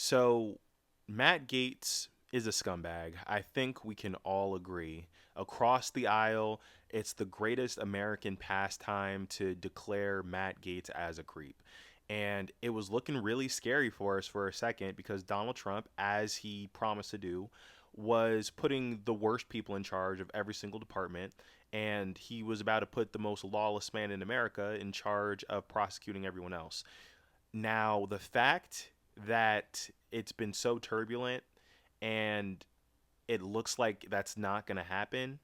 So Matt Gaetz is a scumbag. I think we can all agree. Across the aisle, it's the greatest American pastime to declare Matt Gaetz as a creep. And it was looking really scary for us for a second because Donald Trump, as he promised to do, was putting the worst people in charge of every single department. And he was about to put the most lawless man in America in charge of prosecuting everyone else. Now, the fact that it's been so turbulent and it looks like that's not going to happen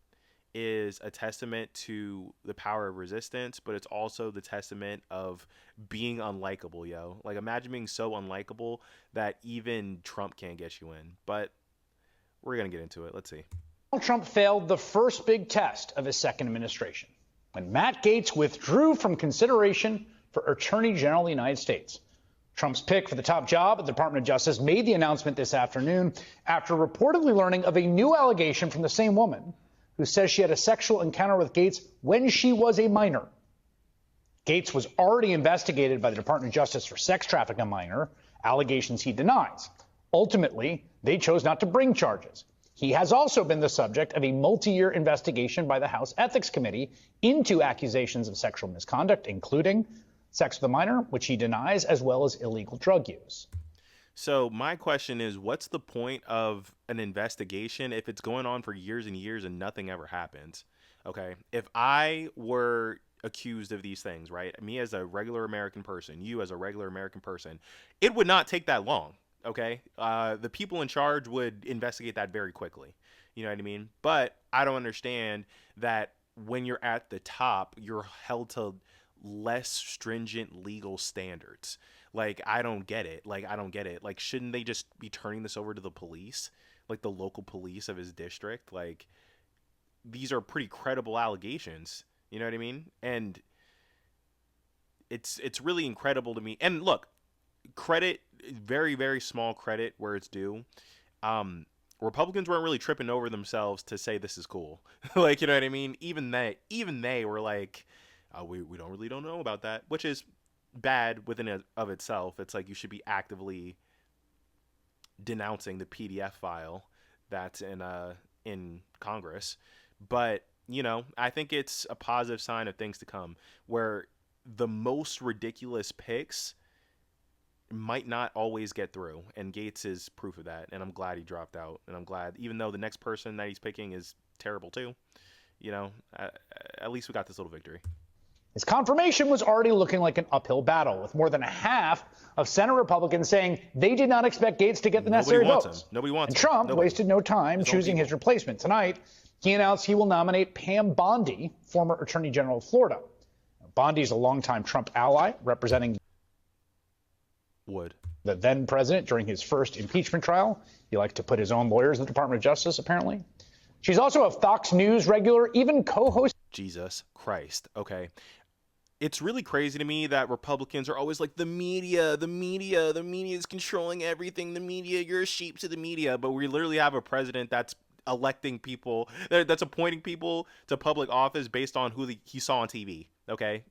is a testament to the power of resistance, but it's also the testament of being unlikable, yo. Like, imagine being so unlikable that even Trump can't get you in. But we're going to get into it. Let's see. Donald Trump failed the first big test of his second administration when Matt Gaetz withdrew from consideration for Attorney General of the United States. Trump's pick for the top job at the Department of Justice made the announcement this afternoon after reportedly learning of a new allegation from the same woman who says she had a sexual encounter with Gaetz when she was a minor. Gaetz was already investigated by the Department of Justice for sex trafficking a minor, allegations he denies. Ultimately, they chose not to bring charges. He has also been the subject of a multi-year investigation by the House Ethics Committee into accusations of sexual misconduct, including sex with a minor, which he denies, as well as illegal drug use. So my question is, what's the point of an investigation if it's going on for years and years and nothing ever happens? Okay, if I were accused of these things, right, me as a regular American person, you as a regular American person, it would not take that long. Okay, the people in charge would investigate that very quickly. You know what I mean? But I don't understand that when you're at the top, you're held to less stringent legal standards. Like, I don't get it. Like, shouldn't they just be turning this over to the police, like the local police of his district? Like, these are pretty credible allegations. You know what I mean? And it's really incredible to me. And look, credit, very, very small credit where it's due. Republicans weren't really tripping over themselves to say this is cool. Like, you know what I mean? Even they were like, we don't know about that, which is bad within it of itself. It's like you should be actively denouncing the PDF file that's in Congress. But, you know, I think it's a positive sign of things to come, where the most ridiculous picks might not always get through, and Gaetz is proof of that, and I'm glad he dropped out, and I'm glad, even though the next person that he's picking is terrible too, you know, at least we got this little victory. His confirmation was already looking like an uphill battle, with more than a half of Senate Republicans saying they did not expect Gaetz to get the necessary votes. Nobody wants him. And Trump wasted no time choosing his replacement. Tonight, he announced he will nominate Pam Bondi, former Attorney General of Florida. Bondi is a longtime Trump ally, representing the then president during his first impeachment trial. He liked to put his own lawyers in the Department of Justice, apparently. She's also a Fox News regular, even co-host. Jesus Christ. Okay. It's really crazy to me that Republicans are always like, the media is controlling everything. The media, you're a sheep to the media. But we literally have a president that's electing people, that's appointing people to public office based on who he saw on TV. Okay.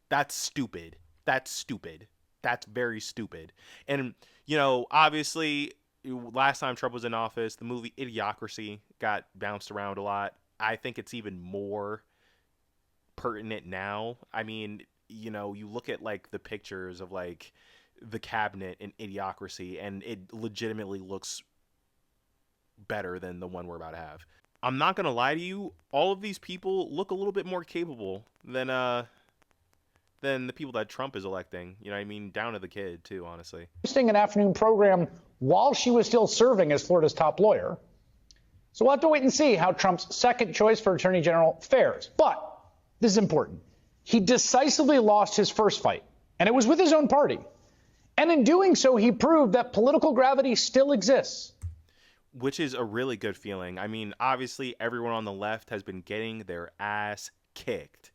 That's stupid. That's very stupid. And, you know, obviously, last time Trump was in office, the movie Idiocracy got bounced around a lot. I think it's even more pertinent now. I mean, you know, you look at like the pictures of like the cabinet in Idiocracy, and it legitimately looks better than the one we're about to have. I'm not gonna lie to you, all of these people look a little bit more capable than the people that Trump is electing. You know what I mean? Down to the kid too, honestly. Hosting an afternoon program while she was still serving as Florida's top lawyer. So we'll have to wait and see how Trump's second choice for Attorney General fares. But this is important. He decisively lost his first fight, and it was with his own party. And in doing so, he proved that political gravity still exists. Which is a really good feeling. I mean, obviously, everyone on the left has been getting their ass kicked.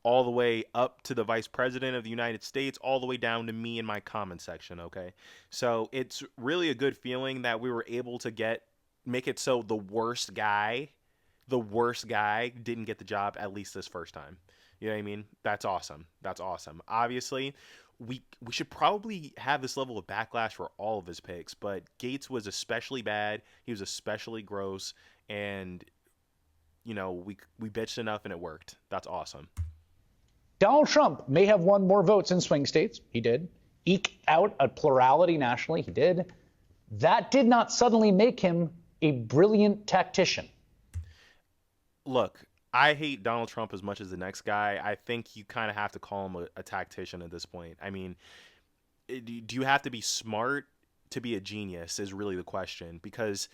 All the way up to the vice president of the United States, all the way down to me in my comment section, okay? So it's really a good feeling that we were able to make it so the worst guy didn't get the job, at least this first time. You know what I mean? That's awesome. Obviously, we should probably have this level of backlash for all of his picks, but Gaetz was especially bad. He was especially gross, and we bitched enough and it worked. That's awesome. Donald Trump may have won more votes in swing states. He did. Eke out a plurality nationally. He did. That did not suddenly make him a brilliant tactician. Look, I hate Donald Trump as much as the next guy. I think you kind of have to call him a tactician at this point. I mean, do you have to be smart to be a genius is really the question, because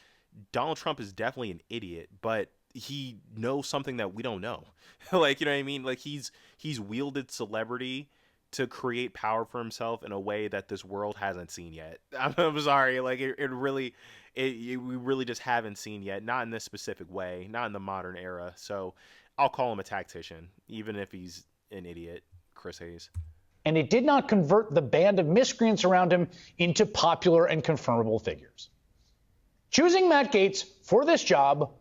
Donald Trump is definitely an idiot, but he knows something that we don't know. Like, you know what I mean? Like he's wielded celebrity to create power for himself in a way that this world hasn't seen yet. I'm sorry, like we really just haven't seen yet. Not in this specific way, not in the modern era. So I'll call him a tactician, even if he's an idiot, Chris Hayes. And it did not convert the band of miscreants around him into popular and confirmable figures. Choosing Matt Gaetz for this job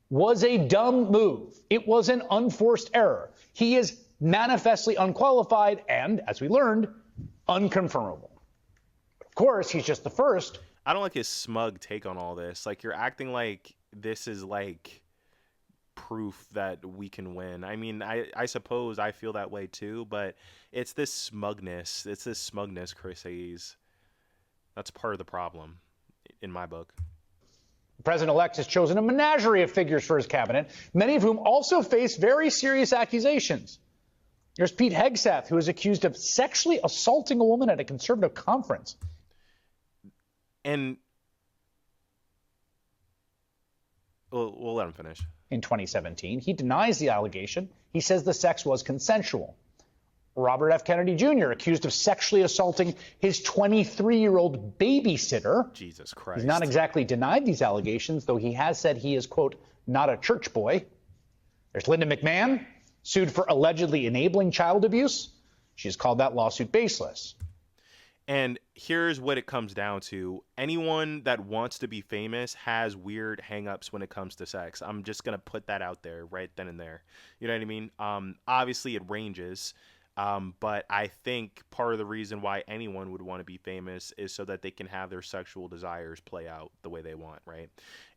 was a dumb move. It was an unforced error. He is manifestly unqualified and, as we learned, unconfirmable. Of course, he's just the first. I don't like his smug take on all this. Like, you're acting like this is like proof that we can win. I mean, I suppose I feel that way too, but it's this smugness. It's this smugness, Chris Hayes. That's part of the problem in my book. The president-elect has chosen a menagerie of figures for his cabinet, many of whom also face very serious accusations. There's Pete Hegseth, who is accused of sexually assaulting a woman at a conservative conference. And we'll let him finish. In 2017, he denies the allegation. He says the sex was consensual. Robert F. Kennedy Jr., accused of sexually assaulting his 23-year-old babysitter. Jesus Christ. He's not exactly denied these allegations, though he has said he is, quote, not a church boy. There's Linda McMahon, sued for allegedly enabling child abuse. She has called that lawsuit baseless. And here's what it comes down to. Anyone that wants to be famous has weird hangups when it comes to sex. I'm just going to put that out there right then and there. You know what I mean? Obviously, it ranges. But I think part of the reason why anyone would want to be famous is so that they can have their sexual desires play out the way they want, right?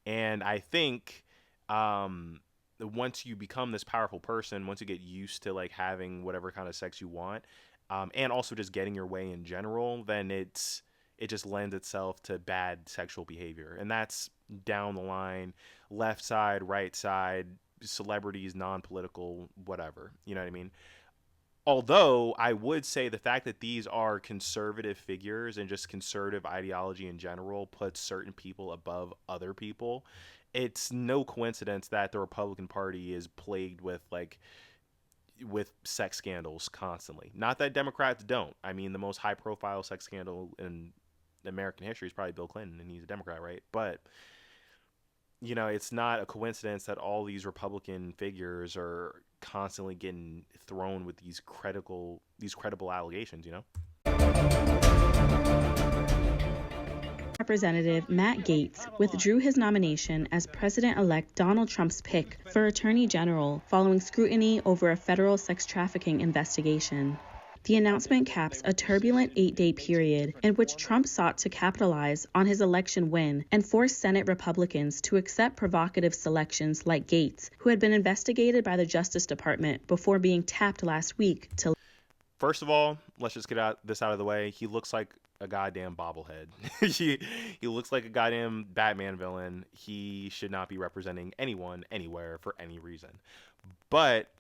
And I think once you become this powerful person, once you get used to like having whatever kind of sex you want, and also just getting your way in general, then it just lends itself to bad sexual behavior. And that's down the line, left side, right side, celebrities, non-political, whatever. You know what I mean? Although I would say the fact that these are conservative figures and just conservative ideology in general puts certain people above other people. It's no coincidence that the Republican Party is plagued with sex scandals constantly. Not that Democrats don't. I mean, the most high profile sex scandal in American history is probably Bill Clinton, and he's a Democrat, right? But it's not a coincidence that all these Republican figures are constantly getting thrown with these credible allegations, Representative Matt Gaetz withdrew his nomination as President-elect Donald Trump's pick for Attorney General following scrutiny over a federal sex trafficking investigation. The announcement caps a turbulent 8-day period in which Trump sought to capitalize on his election win and force Senate Republicans to accept provocative selections like Gaetz, who had been investigated by the Justice Department before being tapped last week to... First of all, let's just get this out of the way. He looks like a goddamn bobblehead. he looks like a goddamn Batman villain. He should not be representing anyone anywhere for any reason. But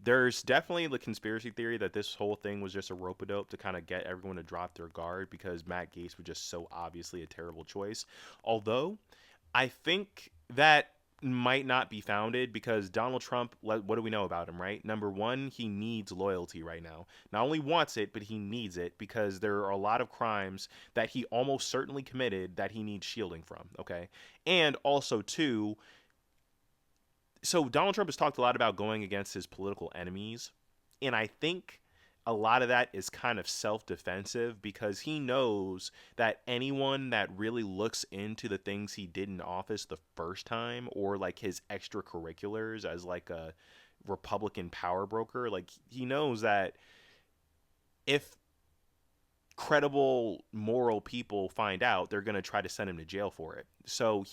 there's definitely the conspiracy theory that this whole thing was just a rope-a-dope to kind of get everyone to drop their guard because Matt Gaetz was just so obviously a terrible choice. Although I think that might not be founded because Donald Trump, what do we know about him, right? Number one, he needs loyalty right now. Not only wants it, but he needs it because there are a lot of crimes that he almost certainly committed that he needs shielding from, okay? And also, too, so Donald Trump has talked a lot about going against his political enemies, and I think a lot of that is kind of self-defensive because he knows that anyone that really looks into the things he did in office the first time or like his extracurriculars as like a Republican power broker, like he knows that if credible moral people find out, they're going to try to send him to jail for it. So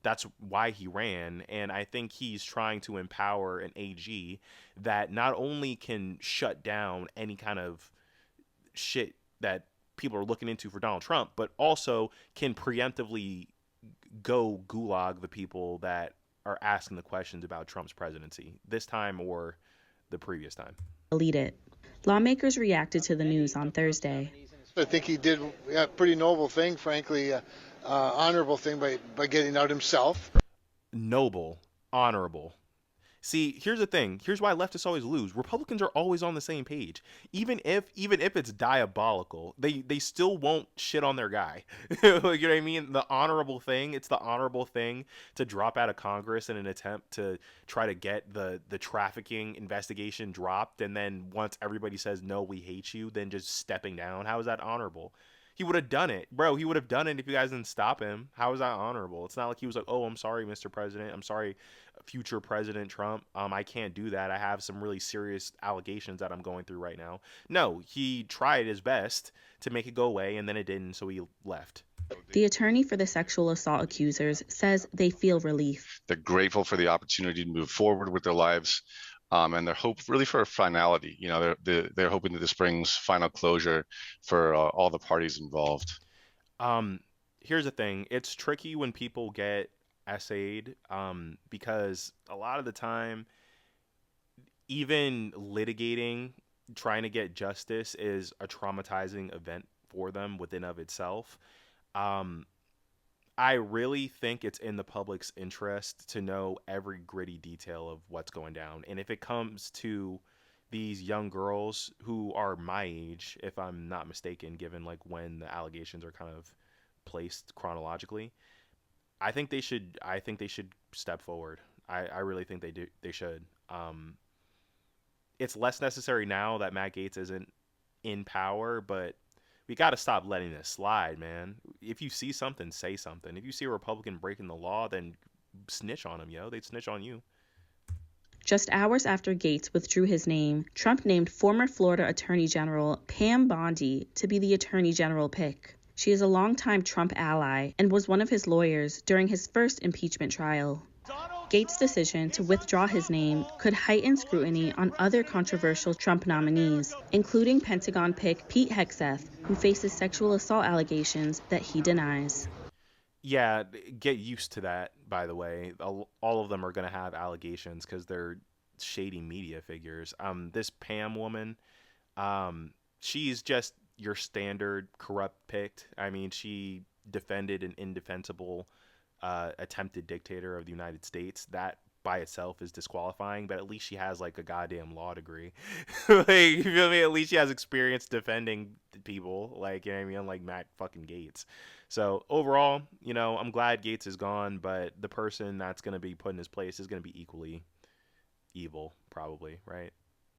that's why he ran, and I think he's trying to empower an AG that not only can shut down any kind of shit that people are looking into for Donald Trump, but also can preemptively go gulag the people that are asking the questions about Trump's presidency this time or the previous time. Delete it. Lawmakers reacted to the news on Thursday. I think he did a pretty noble thing, frankly, honorable thing by getting out himself. Noble, honorable. See, here's the thing. Here's why leftists always lose. Republicans are always on the same page. Even if it's diabolical, they still won't shit on their guy. You know what I mean? The honorable thing, it's the honorable thing to drop out of Congress in an attempt to try to get the trafficking investigation dropped, and then once everybody says no, we hate you, then just stepping down. How is that honorable? He would have done it, bro. He would have done it if you guys didn't stop him. How is that honorable? It's not like he was like, "Oh, I'm sorry, Mr. President. I'm sorry, future President Trump. I can't do that. I have some really serious allegations that I'm going through right now." No, he tried his best to make it go away, and then it didn't, so he left. The attorney for the sexual assault accusers says they feel relief. They're grateful for the opportunity to move forward with their lives. And they're hope really for a finality. You know, they're hoping that this brings final closure for all the parties involved. Here's the thing: it's tricky when people get essayed, because a lot of the time, even litigating, trying to get justice is a traumatizing event for them within of itself. I really think it's in the public's interest to know every gritty detail of what's going down. And if it comes to these young girls who are my age, if I'm not mistaken, given like when the allegations are kind of placed chronologically, I think they should step forward. I really think they should. It's less necessary now that Matt Gaetz isn't in power, but we got to stop letting this slide, man. If you see something, say something. If you see a Republican breaking the law, then snitch on him, yo. They'd snitch on you. Just hours after Gaetz withdrew his name, Trump named former Florida Attorney General Pam Bondi to be the Attorney General pick. She is a longtime Trump ally and was one of his lawyers during his first impeachment trial. Gaetz' decision to withdraw his name could heighten scrutiny on other controversial Trump nominees, including Pentagon pick Pete Hegseth, who faces sexual assault allegations that he denies. Yeah, get used to that, by the way. All of them are going to have allegations because they're shady media figures. This Pam woman, she's just your standard corrupt picked. I mean, she defended an indefensible attempted dictator of the United States. That by itself is disqualifying, but at least she has like a goddamn law degree. Like, you feel me? At least she has experience defending people. Like, you know what I mean? Unlike Matt fucking Gaetz. So overall, you know, I'm glad Gaetz is gone, but the person that's going to be put in his place is going to be equally evil, probably, right?